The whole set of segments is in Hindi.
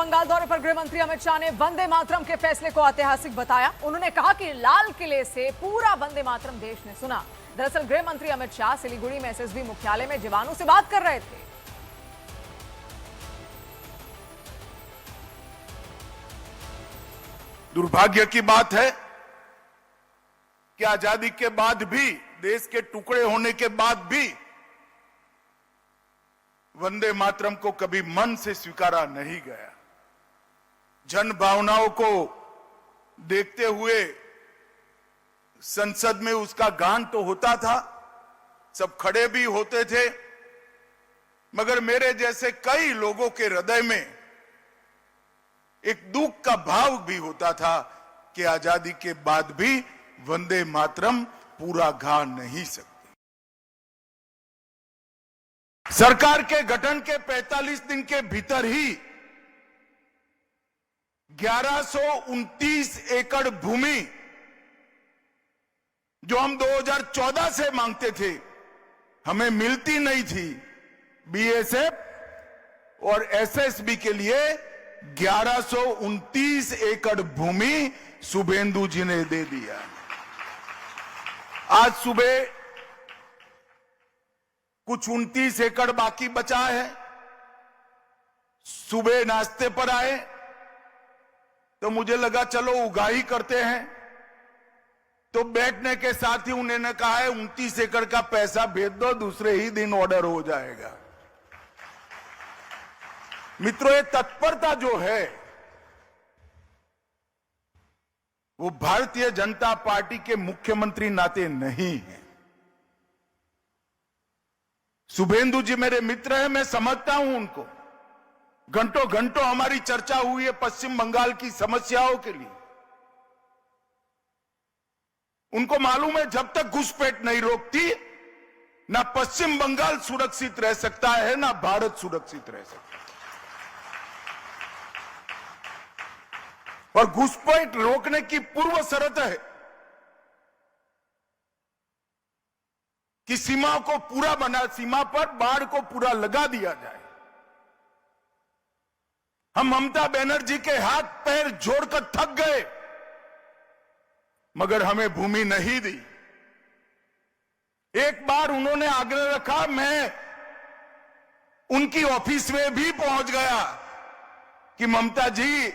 बंगाल दौरे पर गृह मंत्री अमित शाह ने वंदे मातरम के फैसले को ऐतिहासिक बताया। उन्होंने कहा कि लाल किले से पूरा वंदे मातरम देश ने सुना। दरअसल गृह मंत्री अमित शाह सिलीगुड़ी में एसएसबी मुख्यालय में जवानों से बात कर रहे थे। दुर्भाग्य की बात है कि आजादी के बाद भी, देश के टुकड़े होने के बाद भी वंदे मातरम को कभी मन से स्वीकारा नहीं गया। जन भावनाओं को देखते हुए संसद में उसका गान तो होता था, सब खड़े भी होते थे, मगर मेरे जैसे कई लोगों के हृदय में एक दुख का भाव भी होता था कि आजादी के बाद भी वंदे मातरम पूरा गा नहीं सकती। सरकार के गठन के 45 दिन के भीतर ही 1129 एकड़ भूमि जो हम 2014 से मांगते थे, हमें मिलती नहीं थी, बीएसएफ और एसएसबी के लिए 1129 एकड़ भूमि शुभेंदु जी ने दे दिया। आज सुबह कुछ 29 एकड़ बाकी बचा है। सुबह नाश्ते पर आए तो मुझे लगा चलो उगाही करते हैं, तो बैठने के साथ ही उन्होंने कहा है 29 एकड़ का पैसा भेज दो, दूसरे ही दिन ऑर्डर हो जाएगा। मित्रों, ये तत्परता जो है वो भारतीय जनता पार्टी के मुख्यमंत्री नाते नहीं है। शुभेंदु जी मेरे मित्र हैं, मैं समझता हूं उनको। घंटों घंटों हमारी चर्चा हुई है पश्चिम बंगाल की समस्याओं के लिए। उनको मालूम है जब तक घुसपैठ नहीं रोकती, ना पश्चिम बंगाल सुरक्षित रह सकता है, ना भारत सुरक्षित रह सकता है। और घुसपैठ रोकने की पूर्व शर्त है कि सीमा को पूरा सीमा पर बाढ़ को पूरा लगा दिया जाए। हम ममता बनर्जी के हाथ पैर जोड़कर थक गए, मगर हमें भूमि नहीं दी। एक बार उन्होंने आग्रह रखा, मैं उनकी ऑफिस में भी पहुंच गया कि ममता जी,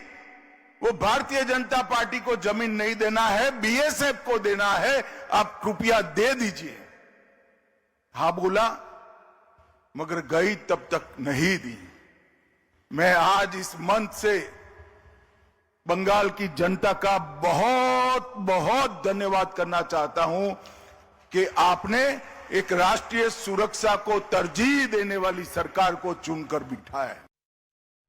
वो भारतीय जनता पार्टी को जमीन नहीं देना है, बीएसएफ को देना है, आप कृपया दे दीजिए। हाँ बोला, मगर गई तब तक नहीं दी। मैं आज इस मंच से बंगाल की जनता का बहुत बहुत धन्यवाद करना चाहता हूं कि आपने एक राष्ट्रीय सुरक्षा को तरजीह देने वाली सरकार को चुनकर बिठाया है।